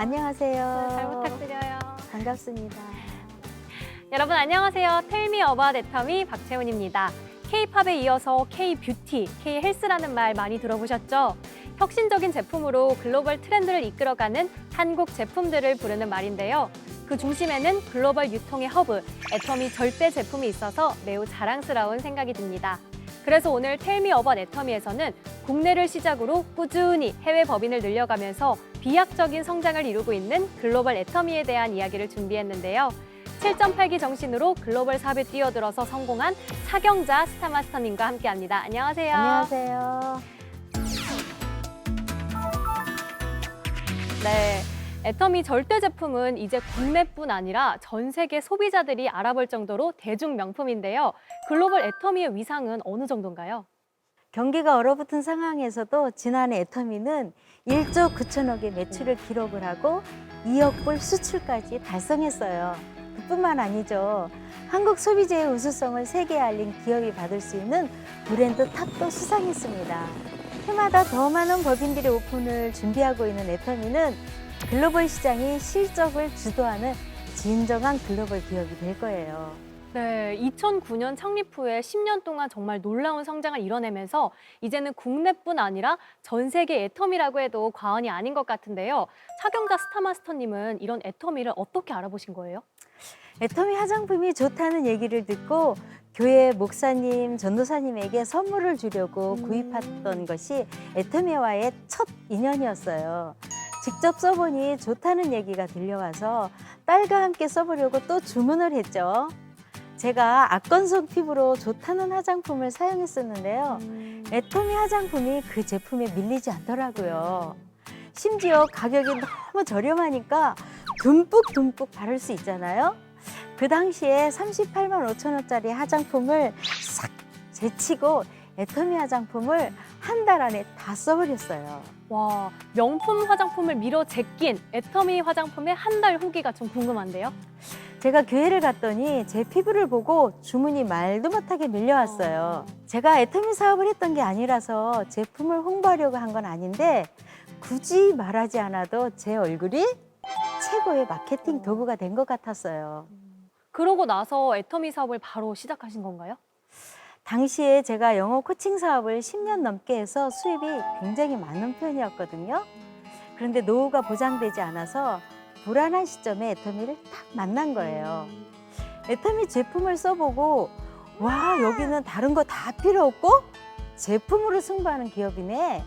안녕하세요. 잘 부탁드려요. 반갑습니다. 여러분 안녕하세요. 텔미 어바웃 애터미 박채훈입니다. K-팝에 이어서 K-뷰티, K-헬스라는 말 많이 들어보셨죠? 혁신적인 제품으로 글로벌 트렌드를 이끌어가는 한국 제품들을 부르는 말인데요. 그 중심에는 글로벌 유통의 허브, 애터미 절대 제품이 있어서 매우 자랑스러운 생각이 듭니다. 그래서 오늘 텔미 어바웃 애터미에서는 국내를 시작으로 꾸준히 해외 법인을 늘려가면서 비약적인 성장을 이루고 있는 글로벌 애터미에 대한 이야기를 준비했는데요. 7.8기 정신으로 글로벌 사업에 뛰어들어서 성공한 차경자 스타마스터님과 함께합니다. 안녕하세요. 안녕하세요. 네, 애터미 절대 제품은 이제 국내뿐 아니라 전 세계 소비자들이 알아볼 정도로 대중 명품인데요. 글로벌 애터미의 위상은 어느 정도인가요? 경기가 얼어붙은 상황에서도 지난해 애터미는 1조 9천억의 매출을 기록을 하고 2억 불 수출까지 달성했어요. 그뿐만 아니죠. 한국 소비재의 우수성을 세계에 알린 기업이 받을 수 있는 브랜드 탑도 수상했습니다. 해마다 더 많은 법인들이 오픈을 준비하고 있는 애터미는 글로벌 시장이 실적을 주도하는 진정한 글로벌 기업이 될 거예요. 네, 2009년 창립 후에 10년 동안 정말 놀라운 성장을 이뤄내면서 이제는 국내뿐 아니라 전 세계 애터미라고 해도 과언이 아닌 것 같은데요. 차경자 스타마스터님은 이런 애터미를 어떻게 알아보신 거예요? 애터미 화장품이 좋다는 얘기를 듣고 교회 목사님, 전도사님에게 선물을 주려고 구입했던 것이 애터미와의 첫 인연이었어요. 직접 써보니 좋다는 얘기가 들려와서 딸과 함께 써보려고 또 주문을 했죠. 제가 악건성 피부로 좋다는 화장품을 사용했었는데요. 애터미 화장품이 그 제품에 밀리지 않더라고요. 심지어 가격이 너무 저렴하니까 듬뿍 바를 수 있잖아요. 그 당시에 38만 5천 원짜리 화장품을 싹 제치고 애터미 화장품을 한 달 안에 다 써버렸어요. 와, 명품 화장품을 밀어 제낀 애터미 화장품의 한 달 후기가 좀 궁금한데요. 제가 교회를 갔더니 제 피부를 보고 주문이 말도 못하게 밀려왔어요. 제가 애터미 사업을 했던 게 아니라서 제품을 홍보하려고 한 건 아닌데 굳이 말하지 않아도 제 얼굴이 최고의 마케팅 도구가 된 것 같았어요. 그러고 나서 애터미 사업을 바로 시작하신 건가요? 당시에 제가 영어 코칭 사업을 10년 넘게 해서 수입이 굉장히 많은 편이었거든요. 그런데 노후가 보장되지 않아서 불안한 시점에 애터미를 딱 만난 거예요. 애터미 제품을 써보고 와, 여기는 다른 거 다 필요 없고 제품으로 승부하는 기업이네.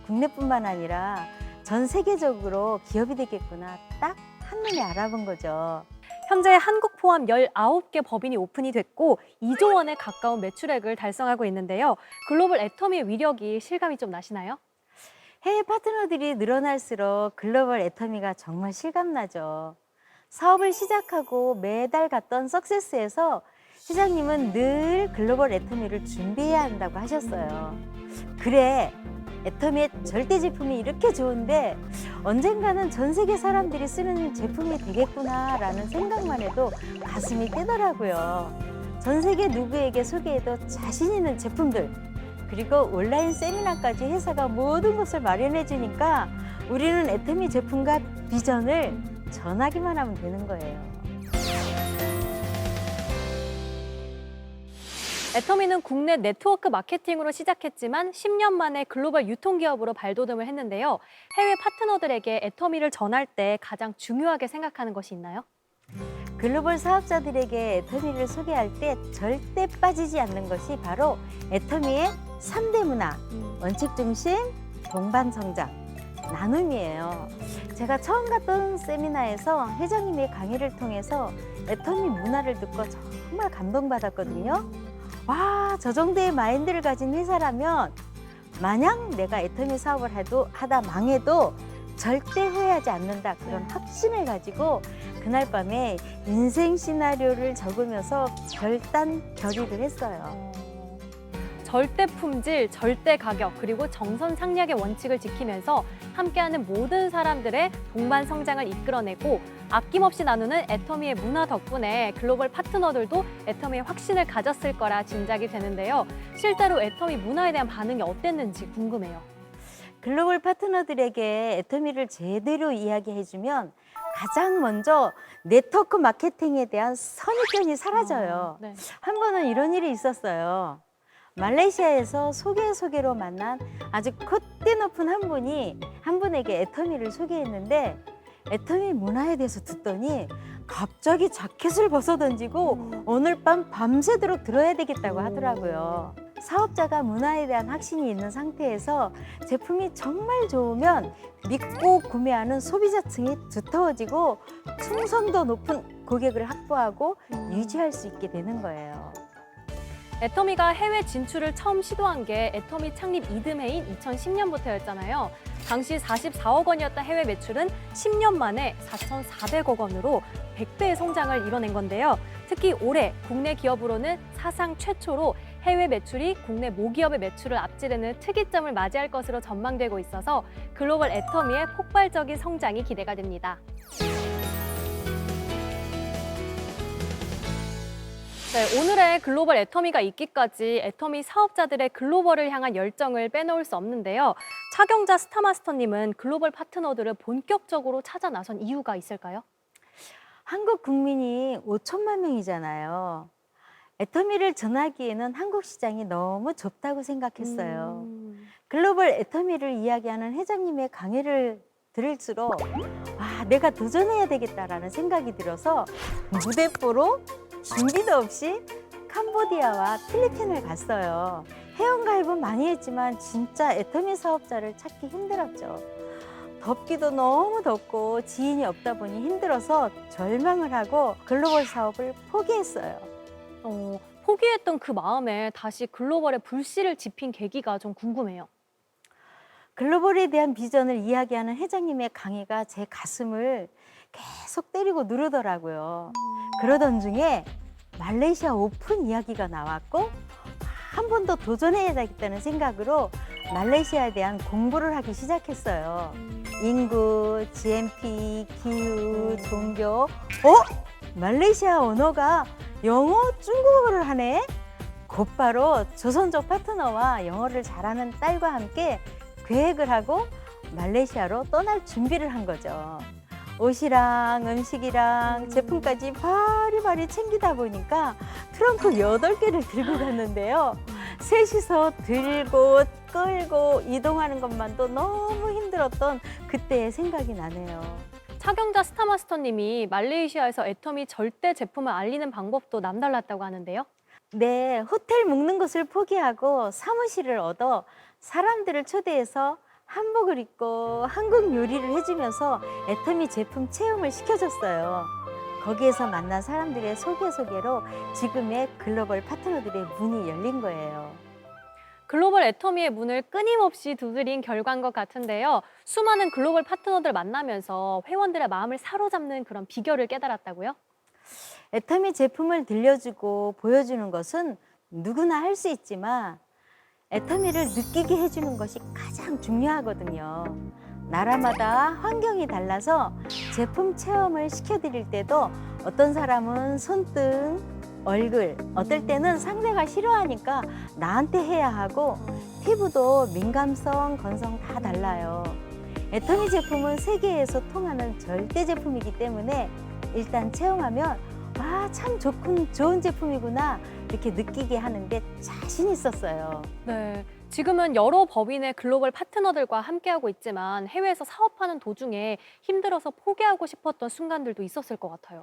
국내뿐만 아니라 전 세계적으로 기업이 되겠구나. 딱 한눈에 알아본 거죠. 현재 한국 포함 19개 법인이 오픈이 됐고 2조 원에 가까운 매출액을 달성하고 있는데요. 글로벌 애터미의 위력이 실감이 좀 나시나요? 해외 파트너들이 늘어날수록 글로벌 애터미가 정말 실감나죠. 사업을 시작하고 매달 갔던 석세스에서 회장님은 늘 글로벌 애터미를 준비해야 한다고 하셨어요. 그래, 애터미의 절대 제품이 이렇게 좋은데 언젠가는 전 세계 사람들이 쓰는 제품이 되겠구나라는 생각만 해도 가슴이 뛰더라고요. 전 세계 누구에게 소개해도 자신 있는 제품들, 그리고 온라인 세미나까지 회사가 모든 것을 마련해 주니까 우리는 애터미 제품과 비전을 전하기만 하면 되는 거예요. 애터미는 국내 네트워크 마케팅으로 시작했지만 10년 만에 글로벌 유통기업으로 발돋움을 했는데요. 해외 파트너들에게 애터미를 전할 때 가장 중요하게 생각하는 것이 있나요? 글로벌 사업자들에게 애터미를 소개할 때 절대 빠지지 않는 것이 바로 애터미의 3대 문화, 원칙 중심, 동반 성장, 나눔이에요. 제가 처음 갔던 세미나에서 회장님의 강의를 통해서 애터미 문화를 듣고 정말 감동받았거든요. 와, 저 정도의 마인드를 가진 회사라면 만약 내가 애터미 사업을 하다 망해도 절대 후회하지 않는다, 그런 확신을 가지고 그날 밤에 인생 시나리오를 적으면서 결단 결의를 했어요. 절대 품질, 절대 가격, 그리고 정선상략의 원칙을 지키면서 함께하는 모든 사람들의 동반 성장을 이끌어내고 아낌없이 나누는 애터미의 문화 덕분에 글로벌 파트너들도 애터미의 확신을 가졌을 거라 짐작이 되는데요. 실제로 애터미 문화에 대한 반응이 어땠는지 궁금해요. 글로벌 파트너들에게 애터미를 제대로 이야기해주면 가장 먼저 네트워크 마케팅에 대한 선입견이 사라져요. 네. 한 번은 이런 일이 있었어요. 말레이시아에서 소개로 만난 아주 콧대 높은 한 분에게 애터미를 소개했는데 애터미 문화에 대해서 듣더니 갑자기 자켓을 벗어던지고 오늘 밤 밤새도록 들어야 되겠다고 하더라고요. 사업자가 문화에 대한 확신이 있는 상태에서 제품이 정말 좋으면 믿고 구매하는 소비자층이 두터워지고 충성도 높은 고객을 확보하고 유지할 수 있게 되는 거예요. 애터미가 해외 진출을 처음 시도한 게 애터미 창립 이듬해인 2010년부터였잖아요. 당시 44억 원이었던 해외 매출은 10년 만에 4,400억 원으로 100배의 성장을 이뤄낸 건데요. 특히 올해 국내 기업으로는 사상 최초로 해외 매출이 국내 모기업의 매출을 앞지르는 특이점을 맞이할 것으로 전망되고 있어서 글로벌 애터미의 폭발적인 성장이 기대가 됩니다. 네, 오늘의 글로벌 애터미가 있기까지 애터미 사업자들의 글로벌을 향한 열정을 빼놓을 수 없는데요. 차경자 스타마스터님은 글로벌 파트너들을 본격적으로 찾아 나선 이유가 있을까요? 한국 국민이 5천만 명이잖아요. 애터미를 전하기에는 한국 시장이 너무 좁다고 생각했어요. 글로벌 애터미를 이야기하는 회장님의 강의를 들을수록 와, 내가 도전해야 되겠다라는 생각이 들어서 무대뽀로 준비도 없이 캄보디아와 필리핀을 갔어요. 회원가입은 많이 했지만 진짜 애터미 사업자를 찾기 힘들었죠. 덥기도 너무 덥고 지인이 없다 보니 힘들어서 절망을 하고 글로벌 사업을 포기했어요. 포기했던 그 마음에 다시 글로벌에 불씨를 지핀 계기가 좀 궁금해요. 글로벌에 대한 비전을 이야기하는 회장님의 강의가 제 가슴을 계속 때리고 누르더라고요. 그러던 중에 말레이시아 오픈 이야기가 나왔고 한 번 더 도전해야 되겠다는 생각으로 말레이시아에 대한 공부를 하기 시작했어요. 인구, GNP, 기후, 종교. 말레이시아 언어가 영어, 중국어를 하네? 곧바로 조선족 파트너와 영어를 잘하는 딸과 함께 계획을 하고 말레이시아로 떠날 준비를 한 거죠. 옷이랑 음식이랑 제품까지 바리바리 챙기다 보니까 트렁크 8개를 들고 갔는데요. 셋이서 들고 끌고 이동하는 것만도 너무 힘들었던 그때의 생각이 나네요. 차경자 스타마스터님이 말레이시아에서 애터미 절대 제품을 알리는 방법도 남달랐다고 하는데요. 네, 호텔 묵는 것을 포기하고 사무실을 얻어 사람들을 초대해서 한복을 입고 한국 요리를 해주면서 애터미 제품 체험을 시켜줬어요. 거기에서 만난 사람들의 소개로 지금의 글로벌 파트너들의 문이 열린 거예요. 글로벌 애터미의 문을 끊임없이 두드린 결과인 것 같은데요. 수많은 글로벌 파트너들 만나면서 회원들의 마음을 사로잡는 그런 비결을 깨달았다고요? 애터미 제품을 들려주고 보여주는 것은 누구나 할 수 있지만 애터미를 느끼게 해주는 것이 가장 중요하거든요. 나라마다 환경이 달라서 제품 체험을 시켜드릴 때도 어떤 사람은 손등, 얼굴, 어떨 때는 상대가 싫어하니까 나한테 해야 하고 피부도 민감성, 건성 다 달라요. 애터미 제품은 세계에서 통하는 절대 제품이기 때문에 일단 체험하면 와, 참 좋은 제품이구나 이렇게 느끼게 하는데 자신 있었어요. 네, 지금은 여러 법인의 글로벌 파트너들과 함께하고 있지만 해외에서 사업하는 도중에 힘들어서 포기하고 싶었던 순간들도 있었을 것 같아요.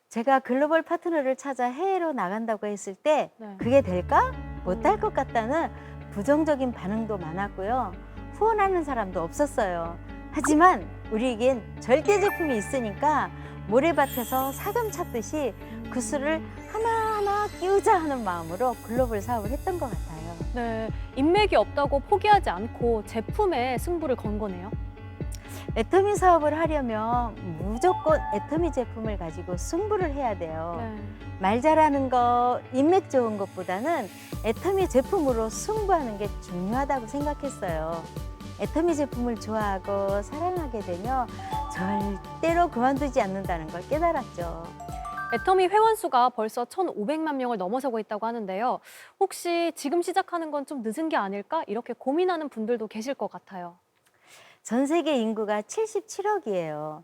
제가 글로벌 파트너를 찾아 해외로 나간다고 했을 때 네. 그게 될까? 못할 것 같다는 부정적인 반응도 많았고요. 후원하는 사람도 없었어요. 하지만 우리에겐 절대 제품이 있으니까 모래밭에서 사금 찾듯이 그 수를 하나하나 끼우자 하는 마음으로 글로벌 사업을 했던 것 같아요. 네, 인맥이 없다고 포기하지 않고 제품에 승부를 건 거네요. 애터미 사업을 하려면 무조건 애터미 제품을 가지고 승부를 해야 돼요. 네. 말 잘하는 거, 인맥 좋은 것보다는 애터미 제품으로 승부하는 게 중요하다고 생각했어요. 애터미 제품을 좋아하고 사랑하게 되면 절대로 그만두지 않는다는 걸 깨달았죠. 애터미 회원 수가 벌써 1,500만 명을 넘어서고 있다고 하는데요. 혹시 지금 시작하는 건 좀 늦은 게 아닐까? 이렇게 고민하는 분들도 계실 것 같아요. 전 세계 인구가 77억이에요.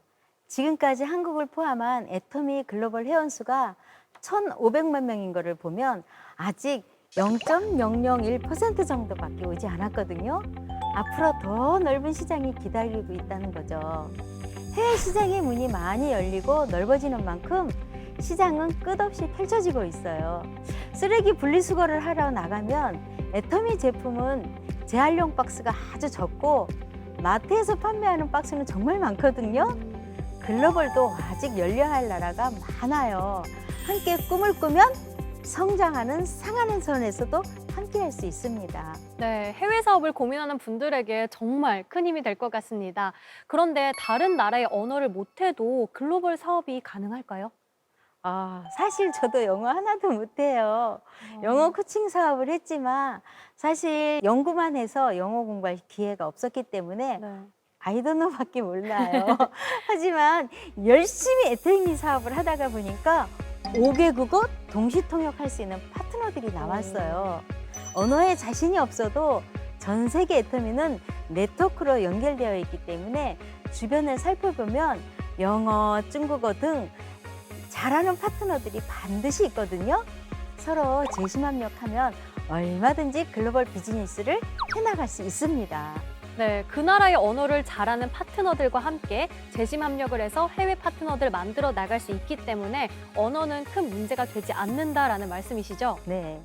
지금까지 한국을 포함한 애터미 글로벌 회원수가 1,500만 명인 거를 보면 아직 0.001% 정도밖에 오지 않았거든요. 앞으로 더 넓은 시장이 기다리고 있다는 거죠. 해외 시장의 문이 많이 열리고 넓어지는 만큼 시장은 끝없이 펼쳐지고 있어요. 쓰레기 분리수거를 하러 나가면 애터미 제품은 재활용 박스가 아주 적고 마트에서 판매하는 박스는 정말 많거든요. 글로벌도 아직 열려야 할 나라가 많아요. 함께 꿈을 꾸면 성장하는 상하는 선에서도 함께 할 수 있습니다. 네, 해외 사업을 고민하는 분들에게 정말 큰 힘이 될 것 같습니다. 그런데 다른 나라의 언어를 못해도 글로벌 사업이 가능할까요? 사실 저도 영어 하나도 못해요. 영어 코칭 사업을 했지만 사실 연구만 해서 영어 공부할 기회가 없었기 때문에 네. 아이도노밖에 몰라요. 하지만 열심히 애터미 사업을 하다가 보니까 5개국어 동시 통역할 수 있는 파트너들이 나왔어요. 언어에 자신이 없어도 전 세계 애터미는 네트워크로 연결되어 있기 때문에 주변을 살펴보면 영어, 중국어 등 잘하는 파트너들이 반드시 있거든요. 서로 재심합력하면 얼마든지 글로벌 비즈니스를 해나갈 수 있습니다. 네, 그 나라의 언어를 잘하는 파트너들과 함께 재심 합력을 해서 해외 파트너들 만들어 나갈 수 있기 때문에 언어는 큰 문제가 되지 않는다라는 말씀이시죠? 네,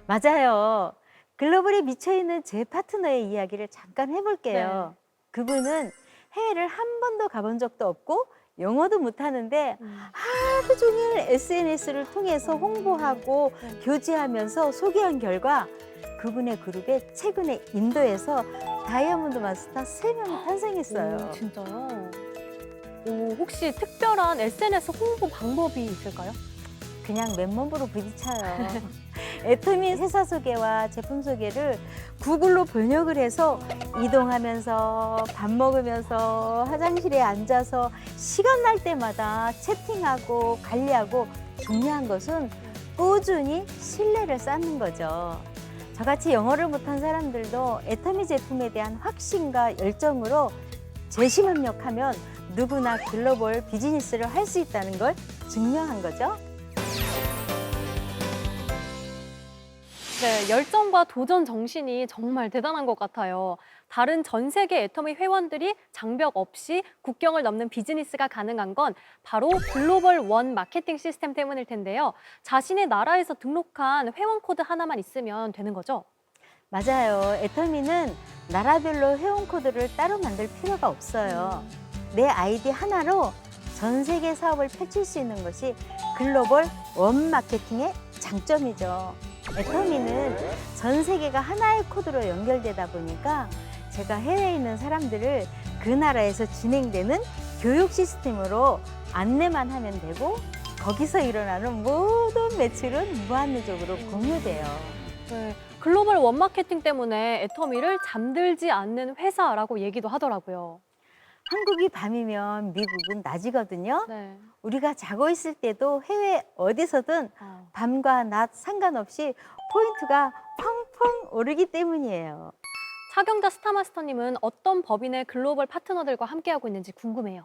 맞아요. 글로벌에 미쳐있는 제 파트너의 이야기를 잠깐 해볼게요. 그분은 해외를 한 번도 가본 적도 없고 영어도 못하는데 하루 종일 SNS를 통해서 홍보하고 교제하면서 소개한 결과 그분의 그룹에 최근에 인도에서 다이아몬드 마스터 3명이 탄생했어요. 진짜요? 오, 혹시 특별한 SNS 홍보 방법이 있을까요? 그냥 맨몸으로 부딪혀요. 애터미 회사 소개와 제품 소개를 구글로 번역을 해서 이동하면서 밥 먹으면서 화장실에 앉아서 시간 날 때마다 채팅하고 관리하고 중요한 것은 꾸준히 신뢰를 쌓는 거죠. 저같이 영어를 못한 사람들도 애터미 제품에 대한 확신과 열정으로 재심합력하면 누구나 글로벌 비즈니스를 할 수 있다는 걸 증명한 거죠. 네, 열정과 도전 정신이 정말 대단한 것 같아요. 다른 전 세계 애터미 회원들이 장벽 없이 국경을 넘는 비즈니스가 가능한 건 바로 글로벌 원 마케팅 시스템 때문일 텐데요. 자신의 나라에서 등록한 회원 코드 하나만 있으면 되는 거죠? 맞아요. 애터미는 나라별로 회원 코드를 따로 만들 필요가 없어요. 내 아이디 하나로 전 세계 사업을 펼칠 수 있는 것이 글로벌 원 마케팅의 장점이죠. 애터미는 전 세계가 하나의 코드로 연결되다 보니까 제가 해외에 있는 사람들을 그 나라에서 진행되는 교육 시스템으로 안내만 하면 되고 거기서 일어나는 모든 매출은 무한리적으로 공유돼요. 네, 글로벌 원 마케팅 때문에 애터미를 잠들지 않는 회사라고 얘기도 하더라고요. 한국이 밤이면 미국은 낮이거든요. 네. 우리가 자고 있을 때도 해외 어디서든 밤과 낮 상관없이 포인트가 펑펑 오르기 때문이에요. 차경자 스타마스터님은 어떤 법인의 글로벌 파트너들과 함께하고 있는지 궁금해요.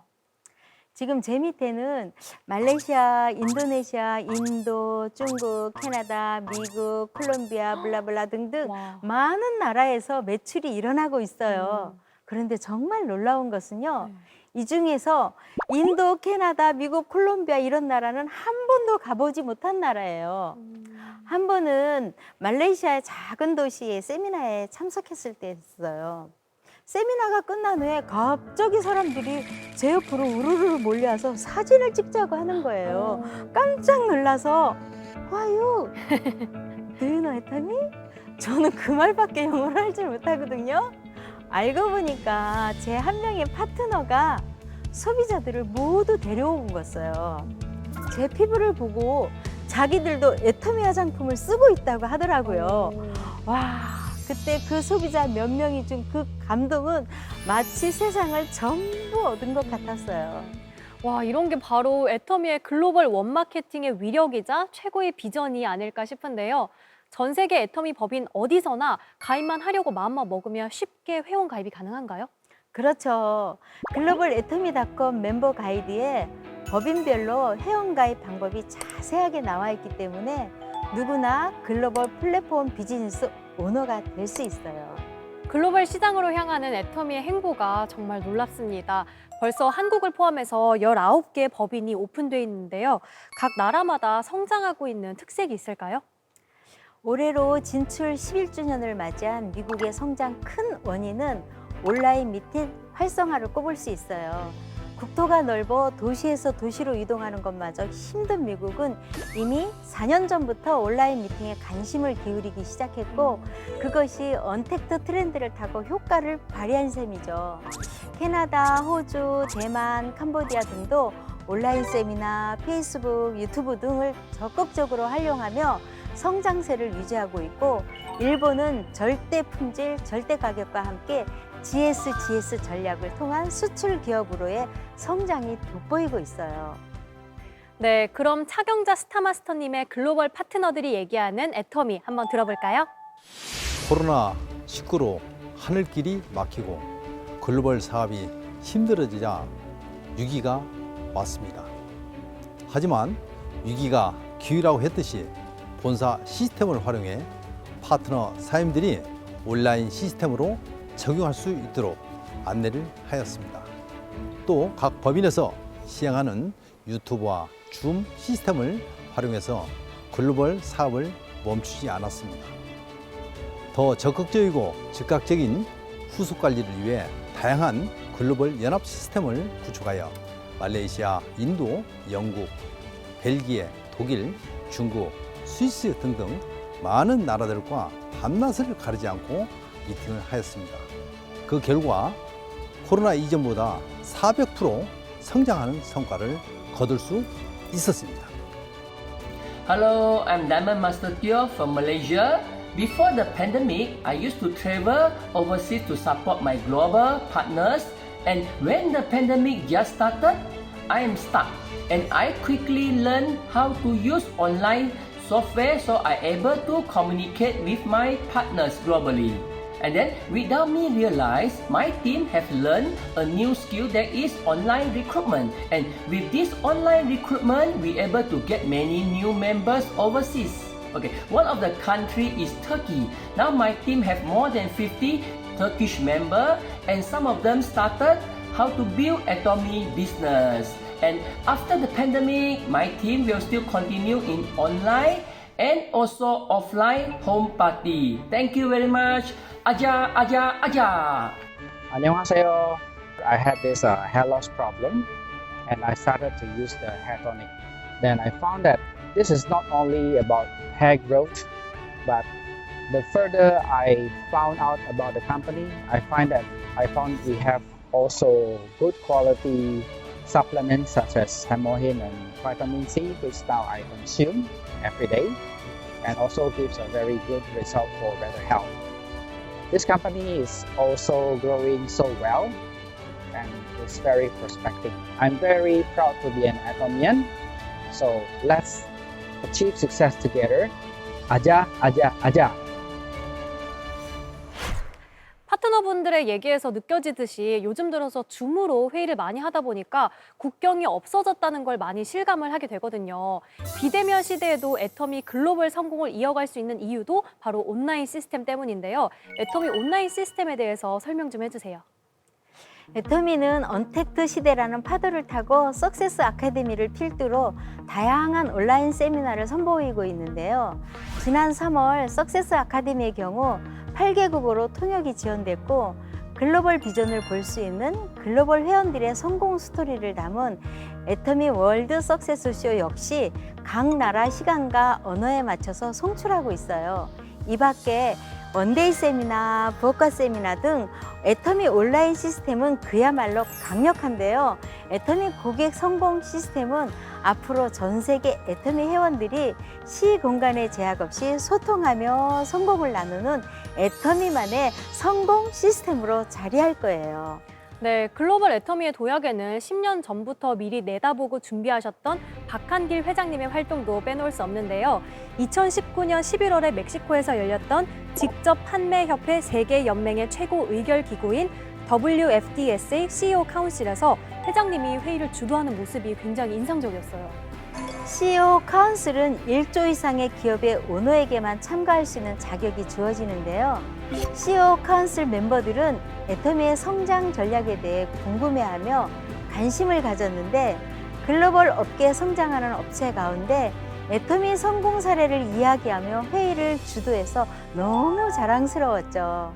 지금 제 밑에는 말레이시아, 인도네시아, 인도, 중국, 캐나다, 미국, 콜롬비아, 블라블라 등등 와. 많은 나라에서 매출이 일어나고 있어요. 그런데 정말 놀라운 것은요. 이 중에서 인도, 캐나다, 미국, 콜롬비아 이런 나라는 한 번도 가보지 못한 나라예요. 한 번은 말레이시아의 작은 도시의 세미나에 참석했을 때였어요. 세미나가 끝난 후에 갑자기 사람들이 제 옆으로 우르르 몰려와서 사진을 찍자고 하는 거예요. 깜짝 놀라서 와요. Do you know 애터미? 저는 그 말밖에 영어를 할 줄 못하거든요. 알고 보니까 제 한 명의 파트너가 소비자들을 모두 데려온 거였어요. 제 피부를 보고 자기들도 애터미 화장품을 쓰고 있다고 하더라고요. 와, 그때 그 소비자 몇 명이 준 그 감동은 마치 세상을 전부 얻은 것 같았어요. 와, 이런 게 바로 애터미의 글로벌 원마케팅의 위력이자 최고의 비전이 아닐까 싶은데요. 전 세계 애터미 법인 어디서나 가입만 하려고 마음만 먹으면 쉽게 회원 가입이 가능한가요? 그렇죠. 글로벌 애터미닷컴 멤버 가이드에 법인별로 회원가입 방법이 자세하게 나와 있기 때문에 누구나 글로벌 플랫폼 비즈니스 오너가 될 수 있어요. 글로벌 시장으로 향하는 애터미의 행보가 정말 놀랍습니다. 벌써 한국을 포함해서 19개 법인이 오픈돼 있는데요. 각 나라마다 성장하고 있는 특색이 있을까요? 올해로 진출 11주년을 맞이한 미국의 성장 큰 원인은 온라인 미팅 활성화를 꼽을 수 있어요. 국토가 넓어 도시에서 도시로 이동하는 것마저 힘든 미국은 이미 4년 전부터 온라인 미팅에 관심을 기울이기 시작했고 그것이 언택트 트렌드를 타고 효과를 발휘한 셈이죠. 캐나다, 호주, 대만, 캄보디아 등도 온라인 세미나, 페이스북, 유튜브 등을 적극적으로 활용하며 성장세를 유지하고 있고 일본은 절대 품질, 절대 가격과 함께 GS 전략을 통한 수출 기업으로의 성장이 돋보이고 있어요. 네, 그럼 차경자 스타마스터님의 글로벌 파트너들이 얘기하는 애터미 한번 들어볼까요? 코로나19로 하늘길이 막히고 글로벌 사업이 힘들어지자 위기가 왔습니다. 하지만 위기가 기회라고 했듯이 본사 시스템을 활용해 파트너 사임들이 온라인 시스템으로 적용할 수 있도록 안내를 하였습니다. 또 각 법인에서 시행하는 유튜브와 줌 시스템을 활용해서 글로벌 사업을 멈추지 않았습니다. 더 적극적이고 즉각적인 후속 관리를 위해 다양한 글로벌 연합 시스템을 구축하여 말레이시아, 인도, 영국, 벨기에, 독일, 중국, 스위스 등등 많은 나라들과 밤낮을 가리지 않고 미팅을 하였습니다. 그 결과 코로나 이전보다 400% 성장하는 성과를 거둘 수 있었습니다. Hello, I'm Diamond Master Teo from Malaysia. Before the pandemic, I used to travel overseas to support my global partners. And when the pandemic just started, I am stuck. And I quickly learned how to use online software so I able to communicate with my partners globally. And then without me realize, my team have learned a new skill that is online recruitment. And with this online recruitment, we able to get many new members overseas. Okay, one of the country is Turkey. Now my team have more than 50 Turkish member, and some of them started how to build Atomy business. And after the pandemic, my team will still continue in online and also offline home party. Thank you very much. Aja, aja, aja. 안녕하세요. I had this hair loss problem and I started to use the hair tonic. Then I found that this is not only about hair growth, but the further I found out about the company, I found we have also good quality supplements such as Hemohin and vitamin C, which now I consume every day and also gives a very good result for better health. This company is also growing so well and is very prospective. I'm very proud to be an Atomian, so let's achieve success together. Aja, aja, aja. 파트너분들의 얘기에서 느껴지듯이 요즘 들어서 줌으로 회의를 많이 하다 보니까 국경이 없어졌다는 걸 많이 실감을 하게 되거든요. 비대면 시대에도 애터미 글로벌 성공을 이어갈 수 있는 이유도 바로 온라인 시스템 때문인데요. 애터미 온라인 시스템에 대해서 설명 좀 해주세요. 애터미는 언택트 시대라는 파도를 타고 석세스 아카데미를 필두로 다양한 온라인 세미나를 선보이고 있는데요. 지난 3월 석세스 아카데미의 경우 8개국어로 통역이 지원됐고 글로벌 비전을 볼 수 있는 글로벌 회원들의 성공 스토리를 담은 애터미 월드 석세스 쇼 역시 각 나라 시간과 언어에 맞춰서 송출하고 있어요. 이 밖에 원데이 세미나, 부엌가 세미나 등 애터미 온라인 시스템은 그야말로 강력한데요. 애터미 고객 성공 시스템은 앞으로 전 세계 애터미 회원들이 시공간의 제약 없이 소통하며 성공을 나누는 애터미만의 성공 시스템으로 자리할 거예요. 네, 글로벌 애터미의 도약에는 10년 전부터 미리 내다보고 준비하셨던 박한길 회장님의 활동도 빼놓을 수 없는데요. 2019년 11월에 멕시코에서 열렸던 직접 판매협회 세계 연맹의 최고 의결 기구인 WFDSA CEO 카운실에서 회장님이 회의를 주도하는 모습이 굉장히 인상적이었어요. CEO 카운슬은 1조 이상의 기업의 오너에게만 참가할 수 있는 자격이 주어지는데요. CEO 카운슬 멤버들은 애터미의 성장 전략에 대해 궁금해하며 관심을 가졌는데 글로벌 업계에 성장하는 업체 가운데 애터미 성공 사례를 이야기하며 회의를 주도해서 너무 자랑스러웠죠.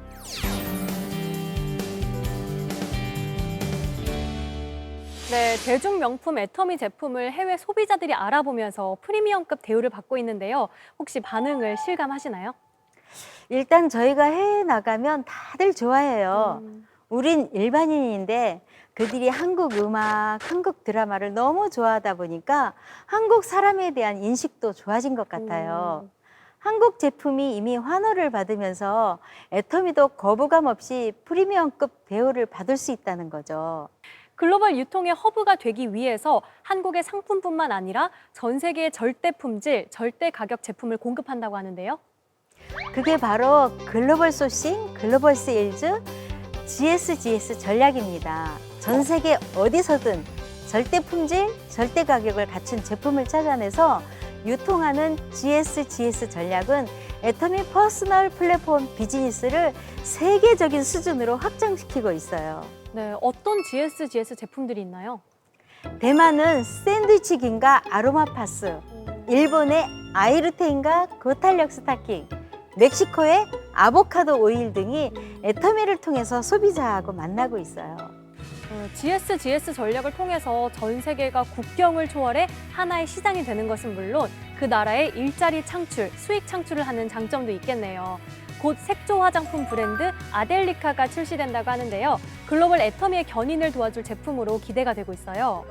네, 대중 명품 애터미 제품을 해외 소비자들이 알아보면서 프리미엄급 대우를 받고 있는데요. 혹시 반응을 실감하시나요? 일단 저희가 해외 나가면 다들 좋아해요. 우린 일반인인데 그들이 한국 음악, 한국 드라마를 너무 좋아하다 보니까 한국 사람에 대한 인식도 좋아진 것 같아요. 한국 제품이 이미 환호를 받으면서 애터미도 거부감 없이 프리미엄급 대우를 받을 수 있다는 거죠. 글로벌 유통의 허브가 되기 위해서 한국의 상품뿐만 아니라 전 세계의 절대 품질, 절대 가격 제품을 공급한다고 하는데요. 그게 바로 글로벌 소싱, 글로벌 세일즈, GSGS 전략입니다. 전 세계 어디서든 절대 품질, 절대 가격을 갖춘 제품을 찾아내서 유통하는 GSGS 전략은 애터미 퍼스널 플랫폼 비즈니스를 세계적인 수준으로 확장시키고 있어요. 네, 어떤 GSGS 제품들이 있나요? 대만은 샌드위치긴과 아로마 파스, 일본의 아이르테인과 고탄력 스타킹, 멕시코의 아보카도 오일 등이 애터미를 통해서 소비자하고 만나고 있어요. GSGS 전략을 통해서 전 세계가 국경을 초월해 하나의 시장이 되는 것은 물론 그 나라의 일자리 창출, 수익 창출을 하는 장점도 있겠네요. 곧 색조 화장품 브랜드 아델리카가 출시된다고 하는데요. 글로벌 애터미의 견인을 도와줄 제품으로 기대가 되고 있어요.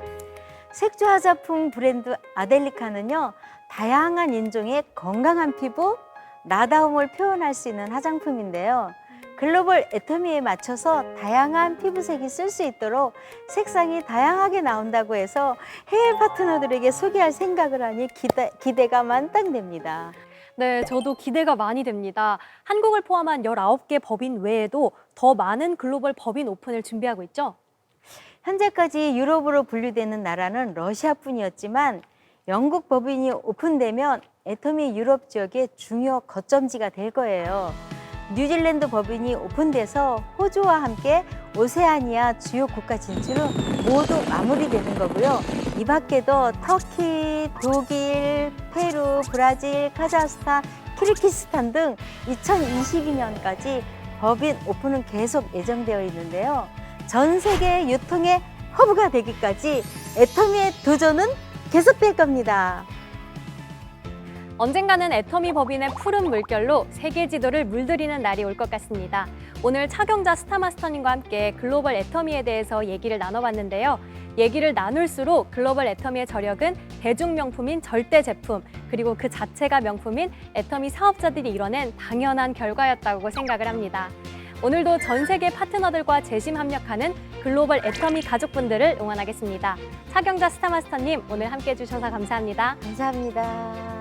색조 화장품 브랜드 아델리카는요, 다양한 인종의 건강한 피부, 나다움을 표현할 수 있는 화장품인데요. 글로벌 애터미에 맞춰서 다양한 피부색이 쓸 수 있도록 색상이 다양하게 나온다고 해서 해외 파트너들에게 소개할 생각을 하니 기대가 만땅됩니다. 네, 저도 기대가 많이 됩니다. 한국을 포함한 19개 법인 외에도 더 많은 글로벌 법인 오픈을 준비하고 있죠? 현재까지 유럽으로 분류되는 나라는 러시아뿐이었지만 영국 법인이 오픈되면 애터미 유럽 지역의 중요 거점지가 될 거예요. 뉴질랜드 법인이 오픈돼서 호주와 함께 오세아니아 주요 국가 진출은 모두 마무리되는 거고요. 이 밖에도 터키, 독일, 페루, 브라질, 카자흐스탄, 키르기스탄 등 2022년까지 법인 오픈은 계속 예정되어 있는데요. 전 세계 유통의 허브가 되기까지 애터미의 도전은 계속될 겁니다. 언젠가는 애터미 법인의 푸른 물결로 세계 지도를 물들이는 날이 올 것 같습니다. 오늘 차경자 스타마스터님과 함께 글로벌 애터미에 대해서 얘기를 나눠봤는데요. 얘기를 나눌수록 글로벌 애터미의 저력은 대중명품인 절대 제품, 그리고 그 자체가 명품인 애터미 사업자들이 이뤄낸 당연한 결과였다고 생각을 합니다. 오늘도 전 세계 파트너들과 재심 협력하는 글로벌 애터미 가족분들을 응원하겠습니다. 차경자 스타마스터님, 오늘 함께해 주셔서 감사합니다. 감사합니다.